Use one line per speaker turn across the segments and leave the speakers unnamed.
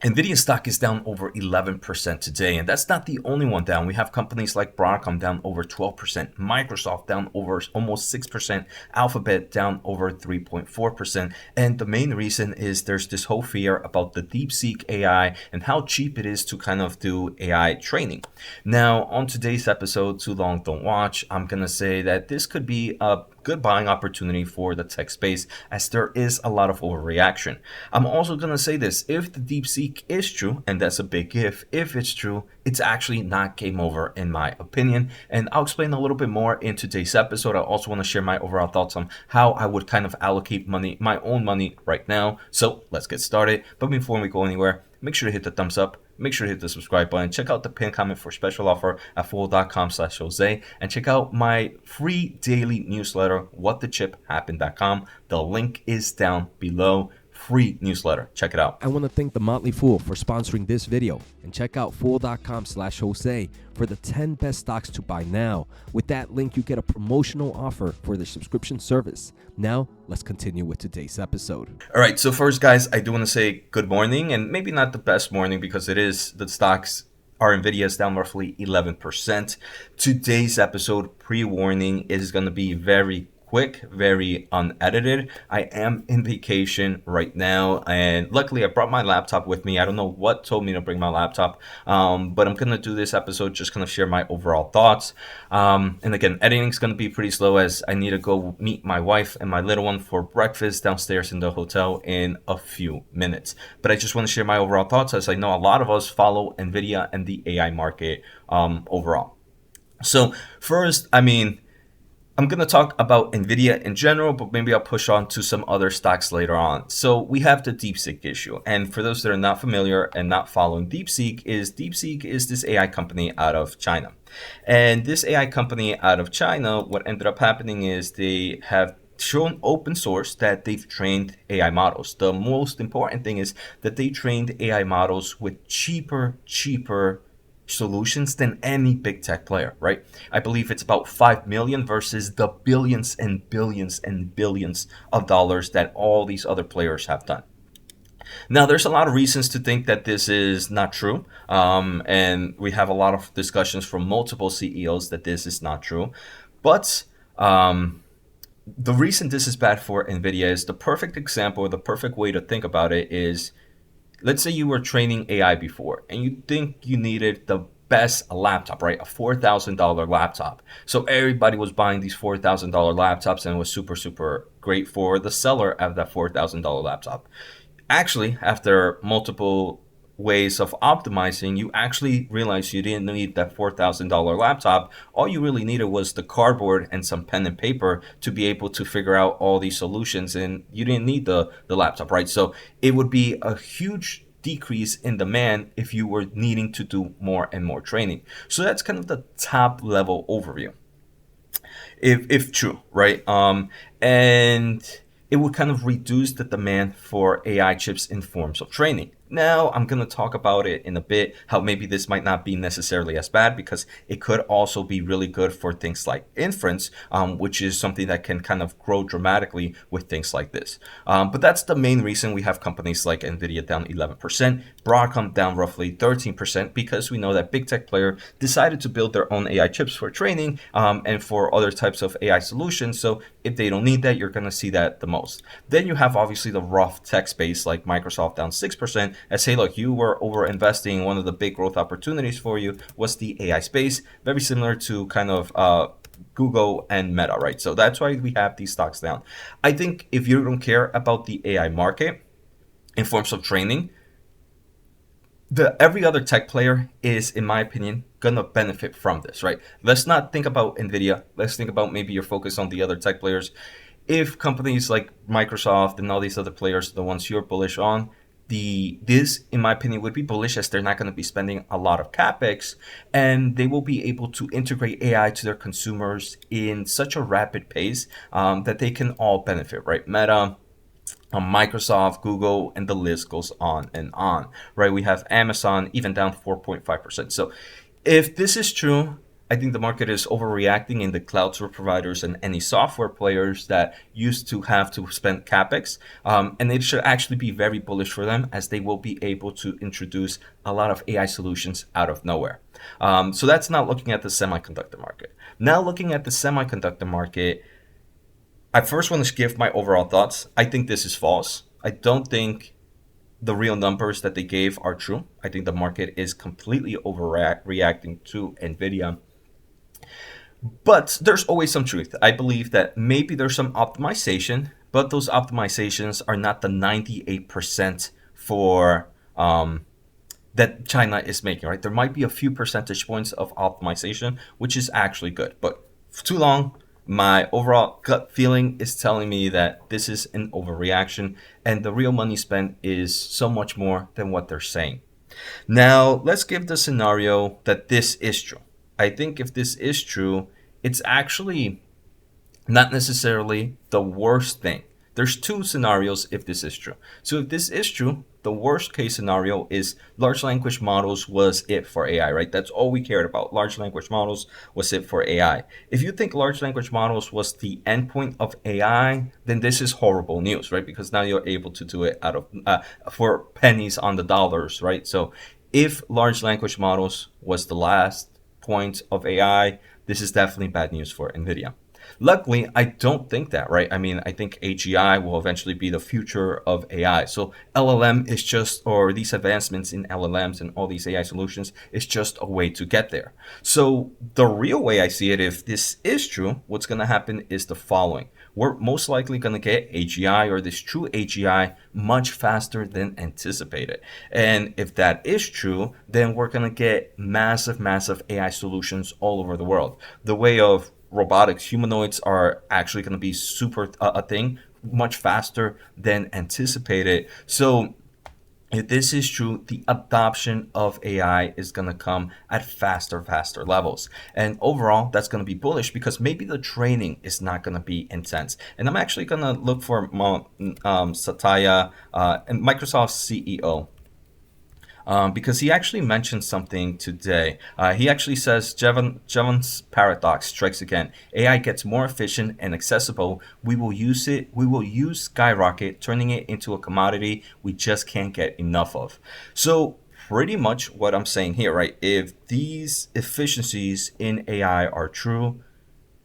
Nvidia stock is down over 11% today, and that's not the only one down. We have companies like Broadcom down over 12%, Microsoft down over almost 6%, Alphabet down over 3.4%. And the main reason is there's this whole fear about the DeepSeek AI and how cheap it is to kind of do AI training. Now, on today's episode, Too Long Don't Watch, I'm going to say that this could be a good buying opportunity for the tech space as there is a lot of overreaction. I'm also going to say this, if the DeepSeek is true, and that's a big if it's true, it's actually not game over in my opinion. And I'll explain a little bit more in today's episode. I also want to share my overall thoughts on how I would kind of allocate money, my own money right now. So let's get started. But before we go anywhere, make sure to hit the thumbs up. Make sure to hit the subscribe button. Check out the pinned comment for special offer at fool.com/Jose. And check out my free daily newsletter, whatthechipHappened.com. The link is down below. Free newsletter. Check it out.
I want to thank the Motley Fool for sponsoring this video, and check out fool.com/Jose for the 10 best stocks to buy now. With that link, you get a promotional offer for the subscription service. Now, let's continue with today's episode.
All right, so first, guys, I do want to say good morning, and maybe not the best morning because it is the stocks. Our Nvidia is down roughly 11%. Today's episode, pre-warning, is going to be very quick, very unedited. I am in vacation right now, and luckily I brought my laptop with me. I don't know what told me to bring my laptop, but I'm gonna do this episode just gonna share my overall thoughts. And again, editing is gonna be pretty slow as I need to go meet my wife and my little one for breakfast downstairs in the hotel in a few minutes. But I just want to share my overall thoughts as I know a lot of us follow Nvidia and the AI market overall. So first, I'm going to talk about Nvidia in general, but maybe I'll push on to some other stocks later on. So we have the DeepSeek issue. And for those that are not familiar and not following DeepSeek is this AI company out of China. And this AI company out of China, what ended up happening is they have shown open source that they've trained AI models. The most important thing is that they trained AI models with cheaper solutions than any big tech player, right? I believe it's about 5 million versus the billions and billions and billions of dollars that all these other players have done. Now, there's a lot of reasons to think that this is not true. And we have a lot of discussions from multiple CEOs that this is not true. But the reason this is bad for Nvidia is the perfect example, the perfect way to think about it is, let's say you were training AI before and you think you needed the best laptop, right? A $4,000 laptop. So everybody was buying these $4,000 laptops and it was super great for the seller of that $4,000 laptop. Actually, after multiple ways of optimizing, you actually realized you didn't need that $4,000 laptop. All you really needed was the cardboard and some pen and paper to be able to figure out all these solutions, and you didn't need the laptop, right? So it would be a huge decrease in demand if you were needing to do more and more training. So that's kind of the top level overview, if true, right? And it would kind of reduce the demand for AI chips in forms of training. Now, I'm going to talk about it in a bit, how maybe this might not be necessarily as bad because it could also be really good for things like inference, which is something that can kind of grow dramatically with things like this. But that's the main reason we have companies like Nvidia down 11%, Broadcom down roughly 13%, because we know that big tech player decided to build their own AI chips for training and for other types of AI solutions. So if they don't need that, you're going to see that the most. Then you have obviously the rough tech space like Microsoft down 6%. As hey, look, you were over investing. One of the big growth opportunities for you was the AI space, very similar to kind of Google and Meta, right? So that's why we have these stocks down. I think if you don't care about the AI market in forms of training, every other tech player is, in my opinion, gonna benefit from this, right? Let's not think about Nvidia. Let's think about maybe your focus on the other tech players. If companies like Microsoft and all these other players, the ones you're bullish on, this, in my opinion, would be bullish as they're not going to be spending a lot of capex, and they will be able to integrate AI to their consumers in such a rapid pace that they can all benefit, right? Meta, Microsoft, Google, and the list goes on and on, right? We have Amazon even down 4.5%. So if this is true, I think the market is overreacting in the cloud service providers and any software players that used to have to spend capex. And it should actually be very bullish for them as they will be able to introduce a lot of AI solutions out of nowhere. So that's not looking at the semiconductor market. Now looking at the semiconductor market, I first want to give my overall thoughts. I think this is false. I don't think the real numbers that they gave are true. I think the market is completely overreacting to Nvidia. But there's always some truth. I believe that maybe there's some optimization, but those optimizations are not the 98% for that China is making, right? There might be a few percentage points of optimization, which is actually good. But for too long, my overall gut feeling is telling me that this is an overreaction and the real money spent is so much more than what they're saying. Now, let's give the scenario that this is true. I think if this is true, it's actually not necessarily the worst thing. There's two scenarios if this is true. So if this is true, the worst case scenario is large language models was it for AI, right? That's all we cared about. Large language models was it for AI. If you think large language models was the endpoint of AI, then this is horrible news, right? Because now you're able to do it out of for pennies on the dollars, right? So if large language models was the last point of AI, this is definitely bad news for Nvidia. Luckily, I don't think that, right? I mean, I think AGI will eventually be the future of AI. So LLM is just, or these advancements in LLMs and all these AI solutions is just a way to get there. So the real way I see it, if this is true, what's going to happen is the following. We're most likely going to get AGI or this true AGI much faster than anticipated. And if that is true, then we're going to get massive, massive AI solutions all over the world. The way of robotics, humanoids are actually going to be super a thing much faster than anticipated. So if this is true, the adoption of AI is going to come at faster levels. And overall, that's going to be bullish because maybe the training is not going to be intense. And I'm actually going to look for Satya, and Microsoft's CEO. Because he actually mentioned something today. He actually says Jevons paradox strikes again. AI gets more efficient and accessible. We will use it. We will use skyrocket, turning it into a commodity we just can't get enough of. So pretty much what I'm saying here, right? If these efficiencies in AI are true,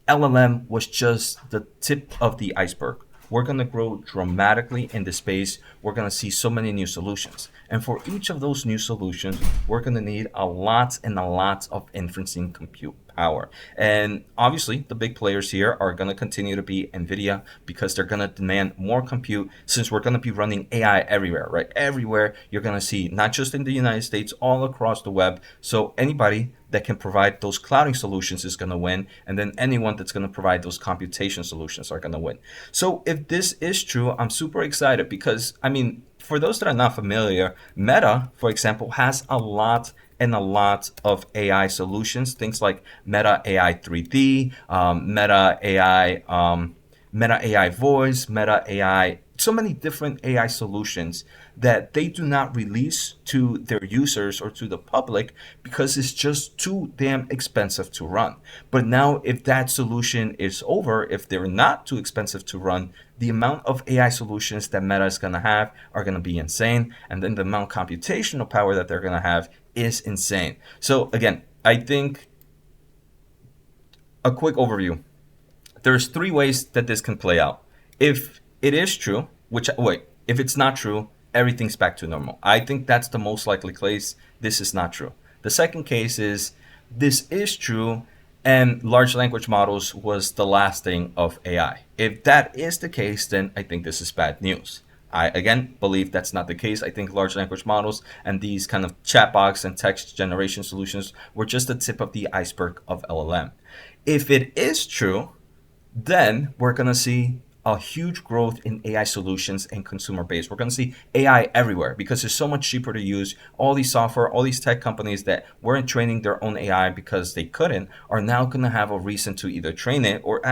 LLM was just the tip of the iceberg. We're going to grow dramatically in this space. We're going to see so many new solutions. And for each of those new solutions, we're going to need a lot and a lot of inferencing compute power. And obviously, the big players here are going to continue to be Nvidia because they're going to demand more compute since we're going to be running AI everywhere, right? Everywhere you're going to see, not just in the United States, all across the web. So anybody that can provide those clouding solutions is going to win. And then anyone that's going to provide those computation solutions are going to win. So if this is true, I'm super excited because, I mean, for those that are not familiar, Meta, for example, has a lot and a lot of AI solutions, things like Meta AI 3D, Meta AI Voice, Meta AI, so many different AI solutions that they do not release to their users or to the public because it's just too damn expensive to run. But now if that solution is over, if they're not too expensive to run, the amount of AI solutions that Meta is going to have are going to be insane. And then the amount of computational power that they're going to have is insane. So again, I think a quick overview. There's three ways that this can play out. If it is true, if it's not true, everything's back to normal. I think that's the most likely case. This is not true. The second case is this is true and large language models was the last thing of AI. If that is the case, then I think this is bad news. I again believe that's not the case. I think large language models and these kind of chatbots and text generation solutions were just the tip of the iceberg of LLM. If it is true, then we're going to see a huge growth in AI solutions and consumer base. We're going to see AI everywhere because it's so much cheaper to use. All these software, all these tech companies that weren't training their own AI because they couldn't are now going to have a reason to either train it or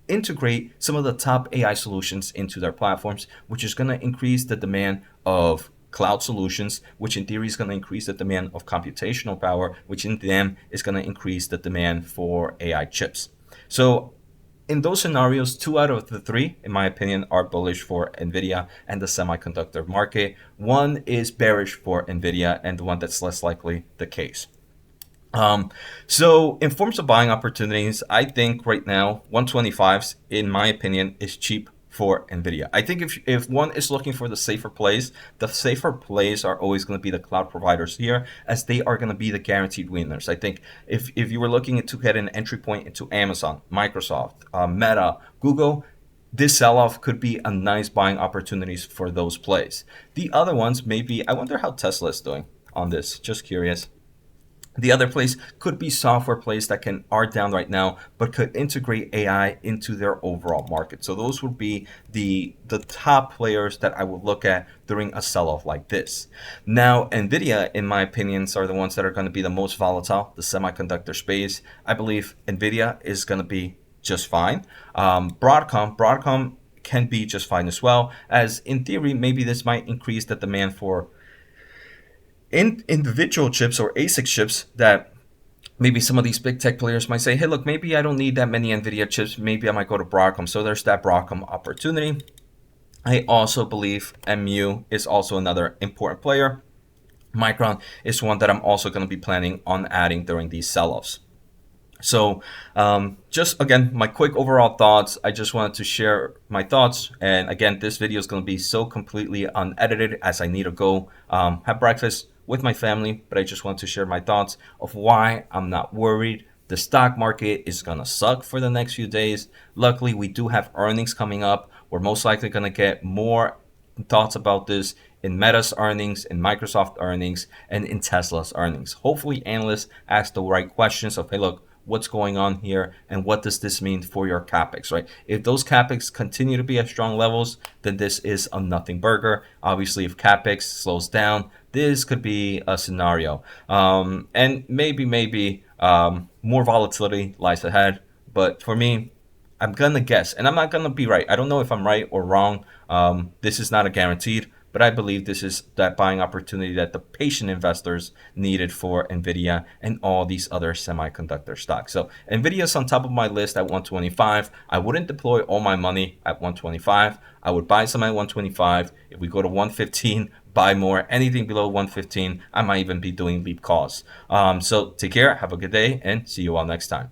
integrate some of the top AI solutions into their platforms, which is going to increase the demand of cloud solutions, which in theory is going to increase the demand of computational power, which in them is going to increase the demand for AI chips. So in those scenarios, 2 out of the 3, in my opinion, are bullish for Nvidia and the semiconductor market. One is bearish for Nvidia, and the one that's less likely the case. So in forms of buying opportunities, I think right now 125s, in my opinion, is cheap for Nvidia. I think if one is looking for the safer plays, the safer plays are always going to be the cloud providers here, as they are going to be the guaranteed winners. I think if you were looking to get an entry point into Amazon, Microsoft, Meta, Google, this sell-off could be a nice buying opportunities for those plays. The other ones, maybe, I wonder how Tesla is doing on this. Just curious. The other place could be software plays that are down right now, but could integrate AI into their overall market. So those would be the top players that I would look at during a sell-off like this. Now, Nvidia, in my opinions, are the ones that are going to be the most volatile, the semiconductor space. I believe Nvidia is going to be just fine. Broadcom can be just fine as well, as in theory, maybe this might increase the demand for individual chips or ASIC chips that maybe some of these big tech players might say, hey, look, maybe I don't need that many NVIDIA chips. Maybe I might go to Broadcom. So there's that Broadcom opportunity. I also believe MU is also another important player. Micron is one that I'm also going to be planning on adding during these sell-offs. So just again, my quick overall thoughts. I just wanted to share my thoughts. And again, this video is going to be so completely unedited as I need to go have breakfast with my family. But I just want to share my thoughts of why I'm not worried. The stock market is going to suck for the next few days. Luckily, we do have earnings coming up. We're most likely going to get more thoughts about this in Meta's earnings, in Microsoft earnings, and in Tesla's earnings. Hopefully, analysts ask the right questions of, hey, look, what's going on here and what does this mean for your capex, right? If those capex continue to be at strong levels, then this is a nothing burger. Obviously, if capex slows down, this could be a scenario. And maybe more volatility lies ahead. But for me, I'm going to guess, and I'm not going to be right. I don't know if I'm right or wrong. This is not a guaranteed, but I believe this is that buying opportunity that the patient investors needed for Nvidia and all these other semiconductor stocks. So Nvidia is on top of my list at 125. I wouldn't deploy all my money at 125. I would buy some at 125. If we go to 115, buy more. Anything below 115, I might even be doing leap calls. So take care, have a good day, and see you all next time.